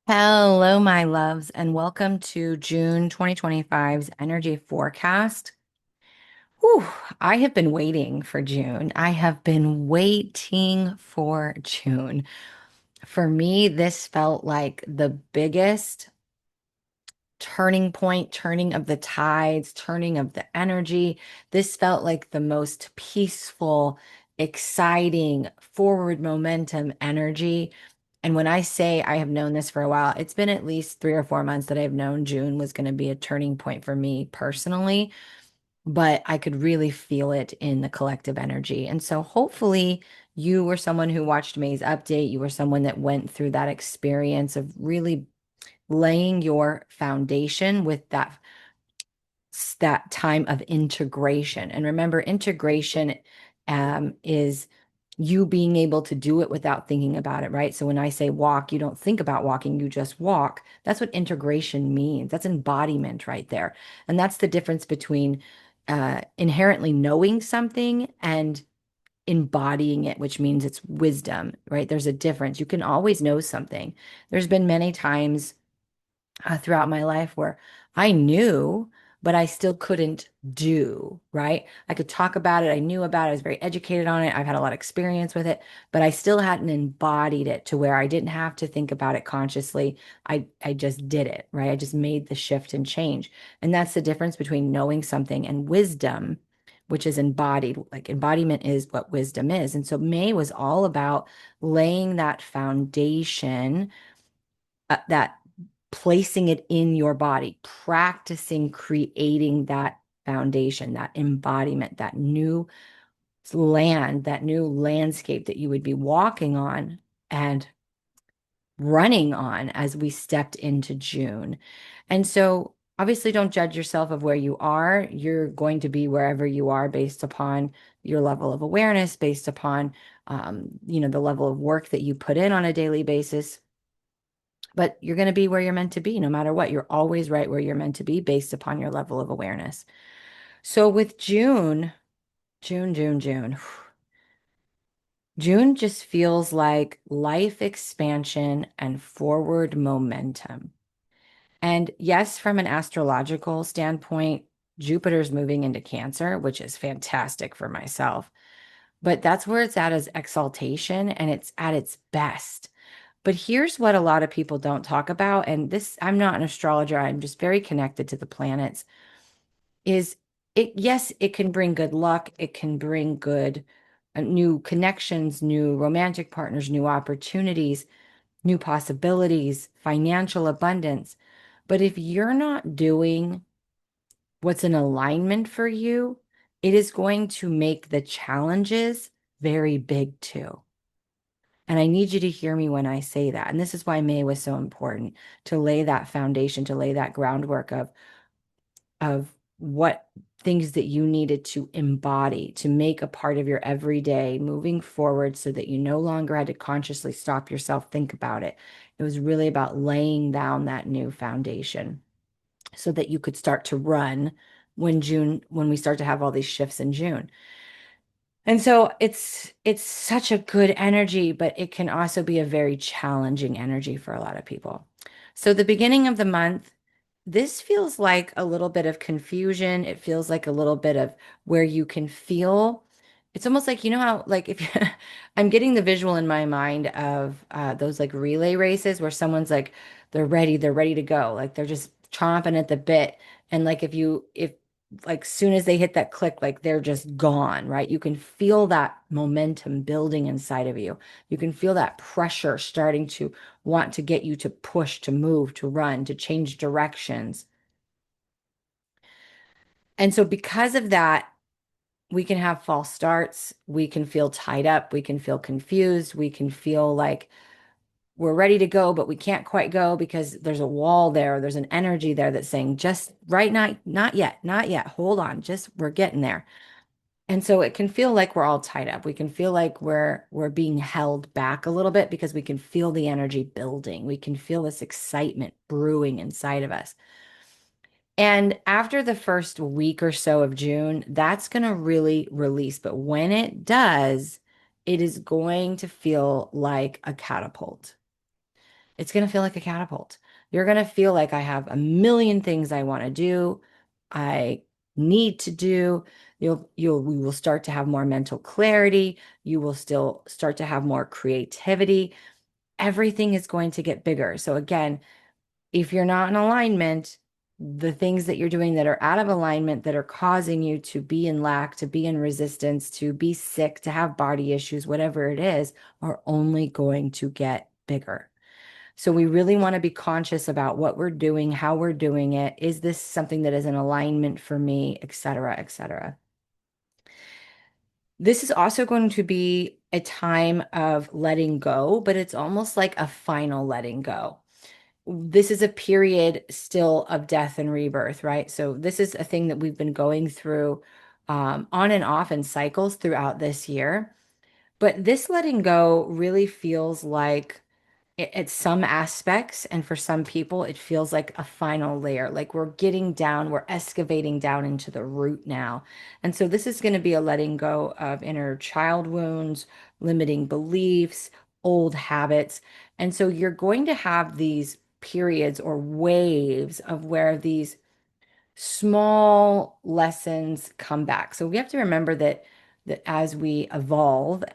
Hello, my loves, and welcome to June 2025's energy forecast. Whew, I have been waiting for June. I have been waiting for June. For me, this felt like the biggest turning point, turning of the tides, turning of the energy. This felt like the most peaceful, exciting, forward momentum energy. And when I say I have known this for a while, it's been at least 3 or 4 months that I've known June was going to be a turning point for me personally, but I could really feel it in the collective energy. And so hopefully you were someone who watched May's update. You were someone that went through that experience of really laying your foundation with that time of integration. And remember, integration is you being able to do it without thinking about it, right? So when I say walk, you don't think about walking, you just walk. That's what integration means. That's embodiment right there. And that's the difference between inherently knowing something and embodying it, which means it's wisdom, right? There's a difference. You can always know something. There's been many times throughout my life where I knew, but I still couldn't do, right? I could talk about it. I knew about it. I was very educated on it. I've had a lot of experience with it, but I still hadn't embodied it to where I didn't have to think about it consciously. I just did it, right? I just made the shift and change. And that's the difference between knowing something and wisdom, which is embodied. Like embodiment is what wisdom is. And so May was all about laying that foundation, that placing it in your body, practicing creating that foundation, that embodiment, that new land, that new landscape that you would be walking on and running on as we stepped into June. And so obviously don't judge yourself of where you are. You're going to be wherever you are based upon your level of awareness, based upon the level of work that you put in on a daily basis. But you're going to be where you're meant to be no matter what. You're always right where you're meant to be based upon your level of awareness. So with June, June just feels like life expansion and forward momentum. And yes, from an astrological standpoint, Jupiter's moving into Cancer, which is fantastic for myself. But that's where it's at as exaltation and it's at its best. But here's what a lot of people don't talk about, and this, I'm not an astrologer, I'm just very connected to the planets, is it, yes, it can bring good luck, it can bring good new connections, new romantic partners, new opportunities, new possibilities, financial abundance. But if you're not doing what's in alignment for you, it is going to make the challenges very big too. And I need you to hear me when I say that. And this is why May was so important to lay that foundation, to lay that groundwork of what things that you needed to embody, to make a part of your everyday moving forward so that you no longer had to consciously stop yourself, think about it. It was really about laying down that new foundation so that you could start to run when we start to have all these shifts in June. And so it's such a good energy, but it can also be a very challenging energy for a lot of people. So the beginning of the month, this feels like a little bit of confusion. It feels like a little bit of where you can feel. It's almost like, you know how, like, if I'm getting the visual in my mind of those like relay races where someone's like, they're ready to go. Like they're just chomping at the bit. And like, if like soon as they hit that click, like they're just gone, right? You can feel that momentum building inside of you. You can feel that pressure starting to want to get you to push, to move, to run, to change directions. And so, because of that, we can have false starts. We can feel tied up. We can feel confused. We can feel like we're ready to go, but we can't quite go because there's a wall there. There's an energy there that's saying, just right now, not yet, not yet. Hold on, just we're getting there. And so it can feel like we're all tied up. We can feel like we're being held back a little bit because we can feel the energy building. We can feel this excitement brewing inside of us. And after the first week or so of June, that's going to really release. But when it does, it is going to feel like a catapult. it's going to feel like a catapult. You're going to feel like I have a million things I want to do, I need to do. We will start to have more mental clarity. You will still start to have more creativity. Everything is going to get bigger. So again, if you're not in alignment, the things that you're doing that are out of alignment, that are causing you to be in lack, to be in resistance, to be sick, to have body issues, whatever it is, are only going to get bigger. So we really want to be conscious about what we're doing, how we're doing it. Is this something that is in alignment for me, et cetera, et cetera. This is also going to be a time of letting go, but it's almost like a final letting go. This is a period still of death and rebirth, right? So this is a thing that we've been going through on and off in cycles throughout this year. But this letting go really feels like it's some aspects, and for some people, it feels like a final layer. Like we're getting down, we're excavating down into the root now. And so this is going to be a letting go of inner child wounds, limiting beliefs, old habits. And so you're going to have these periods or waves of where these small lessons come back. So we have to remember that as we evolve,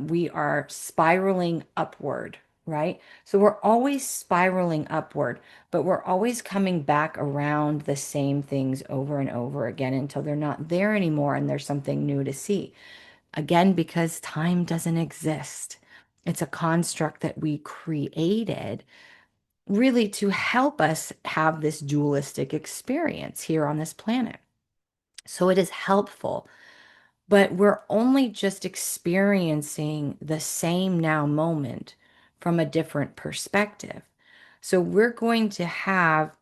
we are spiraling upward, right? So we're always spiraling upward, but we're always coming back around the same things over and over again until they're not there anymore and there's something new to see. Again, because time doesn't exist. It's a construct that we created really to help us have this dualistic experience here on this planet. So it is helpful, but we're only just experiencing the same now moment from a different perspective. So we're going to have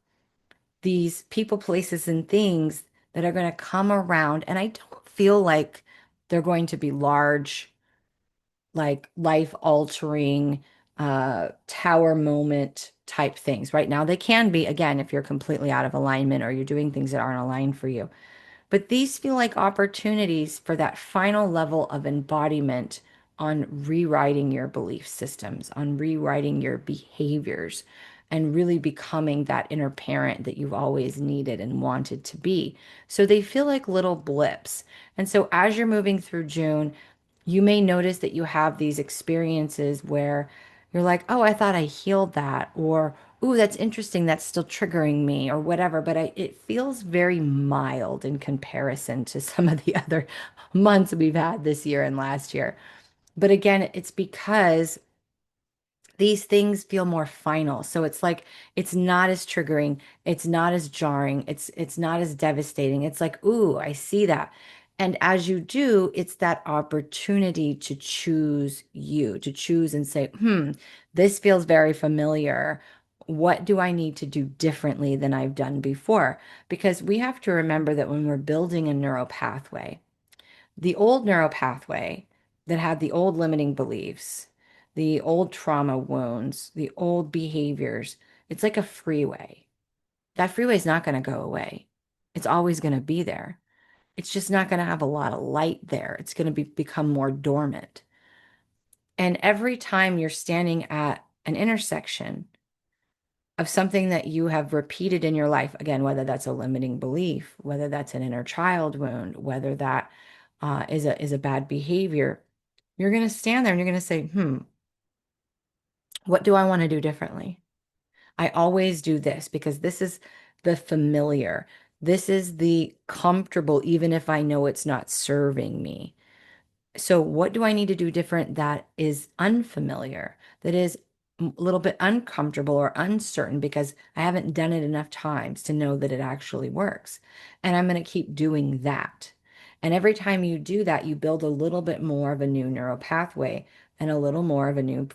these people, places, and things that are going to come around, and I don't feel like they're going to be large, like life altering tower moment type things. Right now, they can be, again, if you're completely out of alignment or you're doing things that aren't aligned for you. But these feel like opportunities for that final level of embodiment on rewriting your belief systems, on rewriting your behaviors, and really becoming that inner parent that you've always needed and wanted to be. So they feel like little blips. And so as you're moving through June, you may notice that you have these experiences where you're like, oh, I thought I healed that, or ooh, that's interesting, that's still triggering me, or whatever. But it feels very mild in comparison to some of the other months we've had this year and last year. But again, it's because these things feel more final. So it's like it's not as triggering, it's not as jarring, it's not as devastating. It's like, ooh, I see that. And as you do, it's that opportunity to choose you, to choose and say, this feels very familiar. What do I need to do differently than I've done before? Because we have to remember that when we're building a neural pathway, the old neural pathway that had the old limiting beliefs, the old trauma wounds, the old behaviors, it's like a freeway. That freeway is not going to go away. It's always going to be there. It's just not going to have a lot of light there. It's going to become more dormant. And every time you're standing at an intersection of something that you have repeated in your life, again, whether that's a limiting belief, whether that's an inner child wound, whether that is a bad behavior, you're going to stand there and you're going to say, what do I want to do differently? I always do this because this is the familiar. This is the comfortable, even if I know it's not serving me. So, what do I need to do different that is unfamiliar, that is a little bit uncomfortable or uncertain because I haven't done it enough times to know that it actually works? And I'm going to keep doing that. And every time you do that, you build a little bit more of a new neural pathway and a little more of a new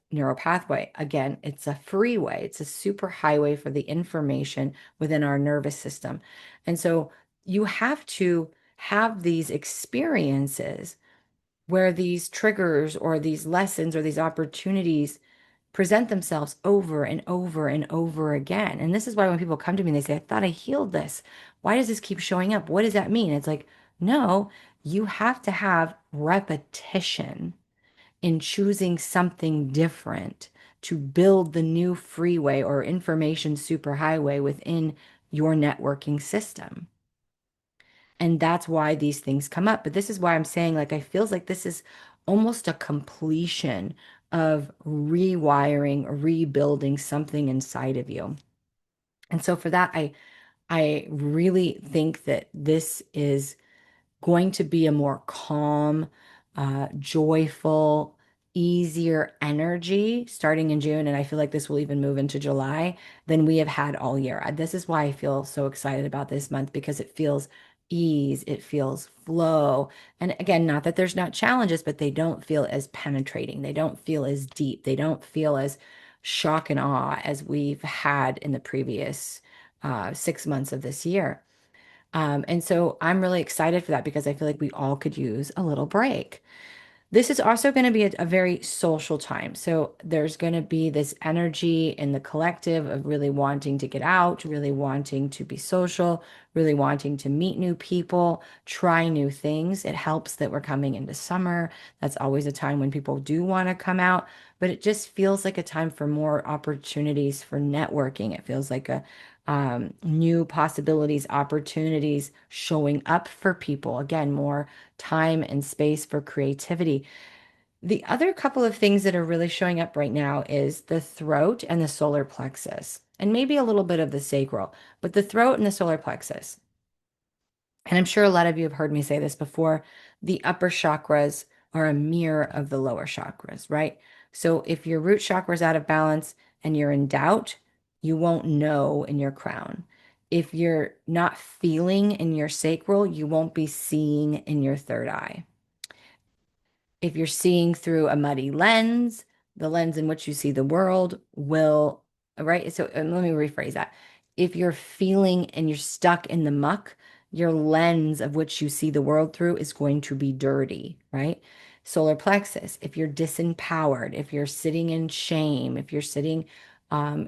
neural pathway. Again, it's a freeway, it's a super highway for the information within our nervous system. And so you have to have these experiences where these triggers or these lessons or these opportunities present themselves over and over and over again. And this is why when people come to me and they say, I thought I healed this. Why does this keep showing up? What does that mean? It's like, no, you have to have repetition in choosing something different to build the new freeway or information superhighway within your networking system. And that's why these things come up. But this is why I'm saying, like, I feels like this is almost a completion of rewiring, rebuilding something inside of you. And so for that, I really think that this is going to be a more calm, joyful, easier energy starting in June. And I feel like this will even move into July than we have had all year. This is why I feel so excited about this month because it feels ease, it feels flow. And again, not that there's not challenges, but they don't feel as penetrating. They don't feel as deep. They don't feel as shock and awe as we've had in the previous 6 months of this year. And so I'm really excited for that because I feel like we all could use a little break. This is also going to be a very social time. So there's going to be this energy in the collective of really wanting to get out, really wanting to be social, really wanting to meet new people, try new things. It helps that we're coming into summer. That's always a time when people do want to come out, but it just feels like a time for more opportunities for networking. It feels like a new possibilities, opportunities showing up for people. Again, more time and space for creativity. The other couple of things that are really showing up right now is the throat and the solar plexus, and maybe a little bit of the sacral, but the throat and the solar plexus. And I'm sure a lot of you have heard me say this before. The upper chakras are a mirror of the lower chakras, right? So if your root chakra is out of balance and you're in doubt, you won't know in your crown. If you're not feeling in your sacral, you won't be seeing in your third eye. If you're seeing through a muddy lens, the lens in which you see the world will, right? So let me rephrase that. If you're feeling and you're stuck in the muck, your lens of which you see the world through is going to be dirty, right? Solar plexus, if you're disempowered, if you're sitting in shame, if you're sitting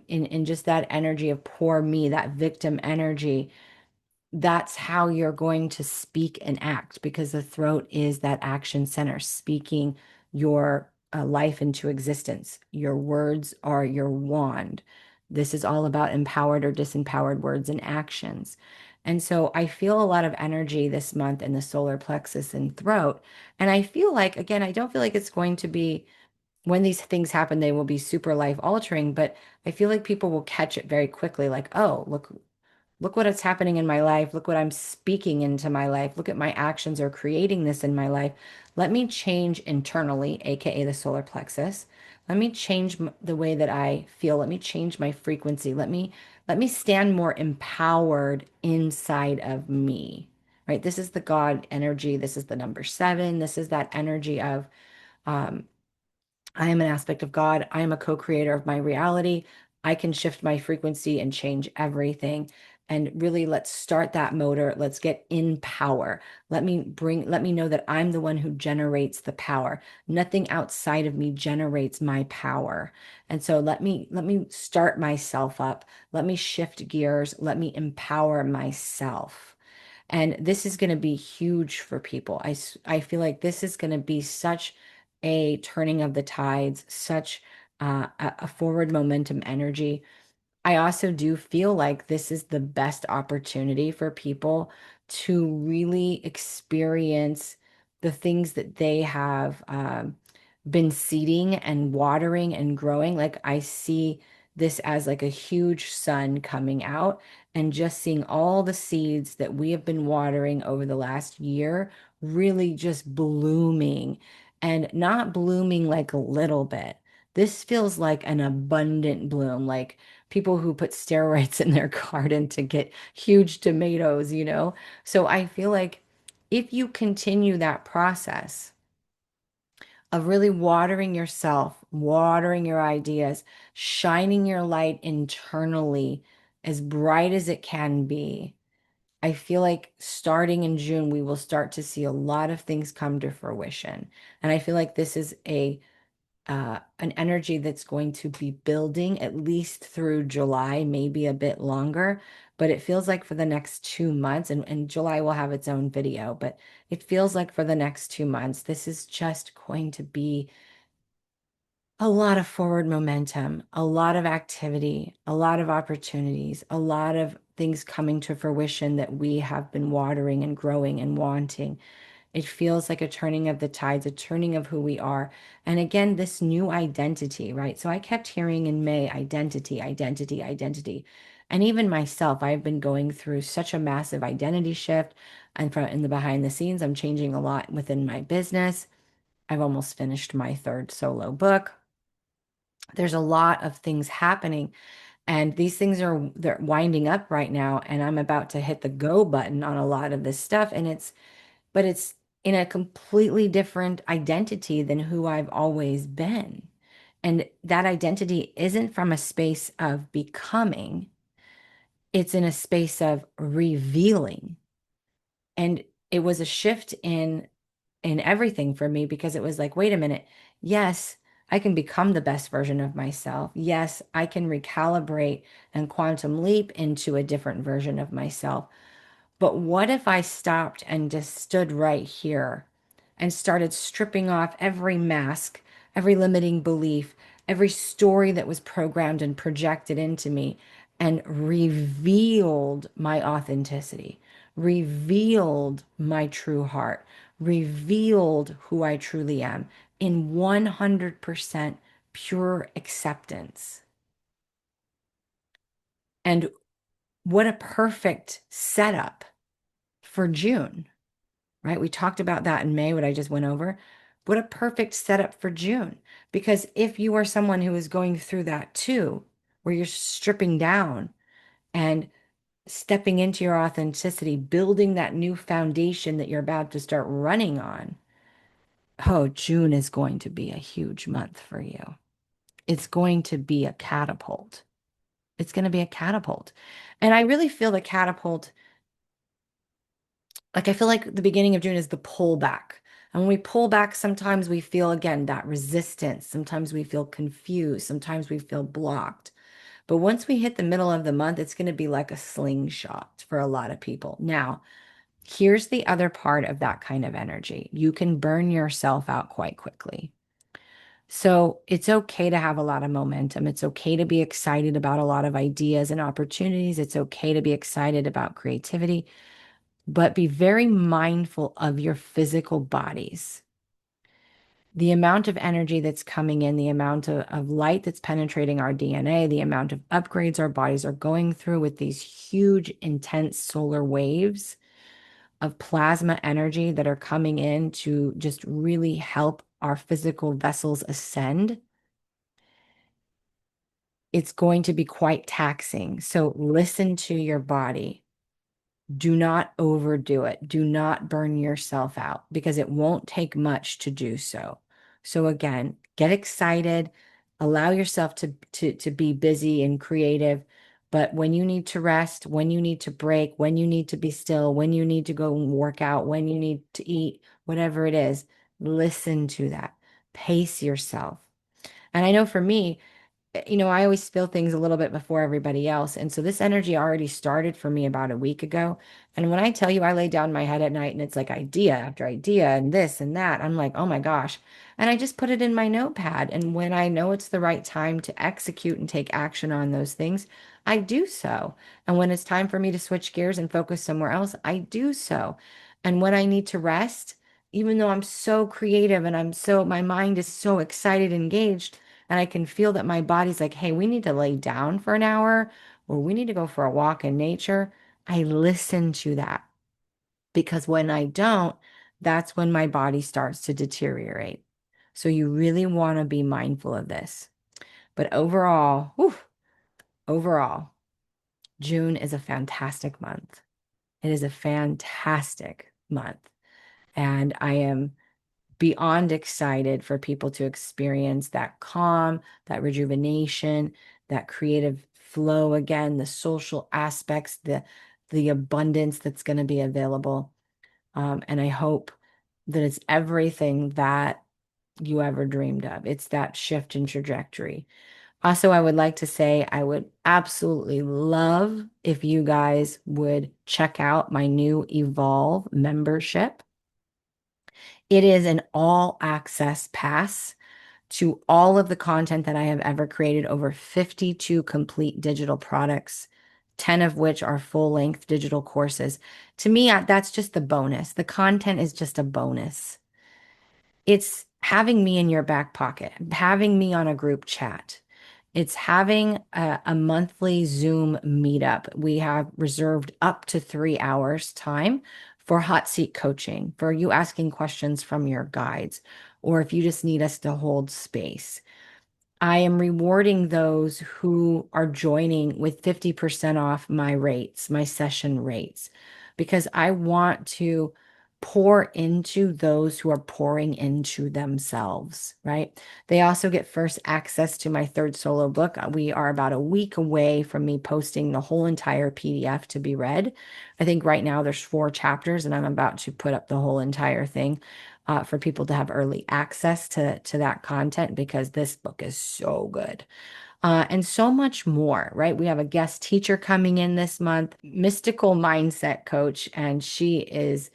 in just that energy of poor me, that victim energy, that's how you're going to speak and act because the throat is that action center, speaking your life into existence. Your words are your wand. This is all about empowered or disempowered words and actions. And so I feel a lot of energy this month in the solar plexus and throat. And I feel like, again, I don't feel like it's going to be when these things happen, they will be super life altering, but I feel like people will catch it very quickly, like, oh, look what is happening in my life. Look what I'm speaking into my life. Look at my actions are creating this in my life. Let me change internally, aka the solar plexus. Let me change the way that I feel. Let me change my frequency. Let me stand more empowered inside of me. Right? This is the God energy. This is the number 7. This is that energy of um, I am an aspect of God. I am a co-creator of my reality. I can shift my frequency and change everything. And really, let's start that motor. Let's get in power. Let me know that I'm the one who generates the power. Nothing outside of me generates my power. And so let me start myself up. Let me shift gears. Let me empower myself. And this is going to be huge for people. I feel like this is going to be such a turning of the tides, such a forward momentum energy. I also do feel like this is the best opportunity for people to really experience the things that they have been seeding and watering and growing. Like I see this as like a huge sun coming out and just seeing all the seeds that we have been watering over the last year really just blooming and not blooming like a little bit. This feels like an abundant bloom, like people who put steroids in their garden to get huge tomatoes, you know? So I feel like if you continue that process of really watering yourself, watering your ideas, shining your light internally as bright as it can be, I feel like starting in June, we will start to see a lot of things come to fruition. And I feel like this is an energy that's going to be building at least through July, maybe a bit longer. But it feels like for the next 2 months, and July will have its own video, but it feels like for the next 2 months, this is just going to be A lot of forward momentum, a lot of activity, a lot of opportunities, a lot of things coming to fruition that we have been watering and growing and wanting. It feels like a turning of the tides, a turning of who we are. And again, this new identity, right? So I kept hearing in May, identity, identity, identity. And even myself, I've been going through such a massive identity shift. And from in the behind the scenes, I'm changing a lot within my business. I've almost finished my third solo book. There's a lot of things happening, and these things are they're winding up right now, and I'm about to hit the go button on a lot of this stuff, and it's in a completely different identity than who I've always been. And that identity isn't from a space of becoming, it's in a space of revealing. And it was a shift in everything for me because it was like, wait a minute. Yes, I can become the best version of myself. Yes, I can recalibrate and quantum leap into a different version of myself. But what if I stopped and just stood right here and started stripping off every mask, every limiting belief, every story that was programmed and projected into me and revealed my authenticity, revealed my true heart, revealed who I truly am in 100% pure acceptance. And what a perfect setup for June, right? We talked about that in May, what I just went over. What a perfect setup for June. Because if you are someone who is going through that too, where you're stripping down and stepping into your authenticity, building that new foundation that you're about to start running on, oh, June is going to be a huge month for you. It's going to be a catapult. It's going to be a catapult. And I really feel the catapult. Like I feel like the beginning of June is the pullback. And when we pull back, sometimes we feel again that resistance. Sometimes we feel confused. Sometimes we feel blocked. But once we hit the middle of the month, it's going to be like a slingshot for a lot of people. Now, here's the other part of that kind of energy. You can burn yourself out quite quickly. So it's okay to have a lot of momentum. It's okay to be excited about a lot of ideas and opportunities. It's okay to be excited about creativity, but be very mindful of your physical bodies. The amount of energy that's coming in, the amount of light that's penetrating our DNA, the amount of upgrades our bodies are going through with these huge, intense solar waves of plasma energy that are coming in to just really help our physical vessels ascend. It's going to be quite taxing. So listen to your body. Do not overdo it. Do not burn yourself out because it won't take much to do so. So again, get excited, allow yourself to be busy and creative, but when you need to rest, when you need to break, when you need to be still, when you need to go and work out, when you need to eat, whatever it is, listen to that. Pace yourself. And I know for me, I always spill things a little bit before everybody else. And so this energy already started for me about a week ago. And when I tell you I lay down my head at night and it's like idea after idea and this and that, I'm like, oh my gosh. And I just put it in my notepad. And when I know it's the right time to execute and take action on those things, I do so. And when it's time for me to switch gears and focus somewhere else, I do so. And when I need to rest, even though I'm so creative and my mind is so excited, engaged, and I can feel that my body's like, hey, we need to lay down for an hour or we need to go for a walk in nature. I listen to that because when I don't, that's when my body starts to deteriorate. So you really want to be mindful of this. But overall, overall, June is a fantastic month. It is a fantastic month. And I am beyond excited for people to experience that calm, that rejuvenation, that creative flow again, the social aspects, the abundance that's going to be available. And I hope that it's everything that you ever dreamed of. It's that shift in trajectory. Also, I would like to say I would absolutely love if you guys would check out my new Evolve membership. It is an all access pass to all of the content that I have ever created, over 52 complete digital products, 10 of which are full-length digital courses. To me, that's just the bonus. The content is just a bonus. It's having me in your back pocket, having me on a group chat. It's having a monthly Zoom meetup. We have reserved up to 3 hours time for hot seat coaching, for you asking questions from your guides, or if you just need us to hold space. I am rewarding those who are joining with 50% off my rates, my session rates, because I want to pour into those who are pouring into themselves, right? They also get first access to my third solo book. We are about a week away from me posting the whole entire PDF to be read. I think right now there's 4 chapters, and I'm about to put up the whole entire thing for people to have early access to that content because this book is so good. And so much more, right? We have a guest teacher coming in this month, mystical mindset coach, and she is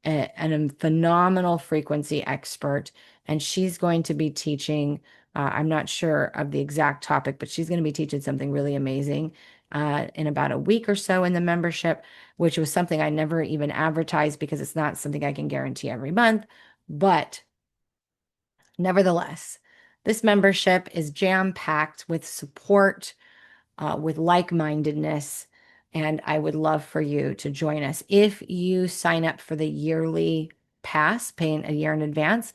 a phenomenal frequency expert. And she's going to be teaching, I'm not sure of the exact topic, but she's going to be teaching something really amazing in about a week or so in the membership, which was something I never even advertised because it's not something I can guarantee every month. But nevertheless, this membership is jam-packed with support, with like-mindedness, and I would love for you to join us. If you sign up for the yearly pass, paying a year in advance,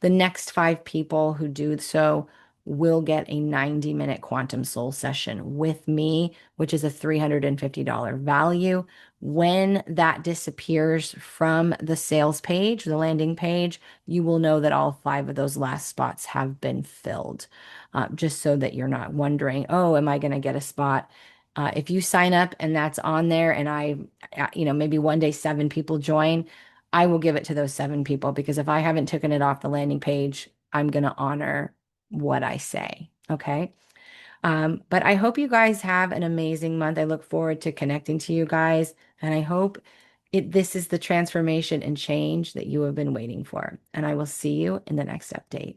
the next 5 people who do so will get a 90-minute quantum soul session with me, which is a $350 value. When that disappears from the sales page, the landing page, you will know that all 5 of those last spots have been filled, just so that you're not wondering, oh, am I going to get a spot? If you sign up and that's on there, and maybe one day 7 people join, I will give it to those 7 people because if I haven't taken it off the landing page, I'm going to honor what I say. Okay. But I hope you guys have an amazing month. I look forward to connecting to you guys, and I hope this is the transformation and change that you have been waiting for. And I will see you in the next update.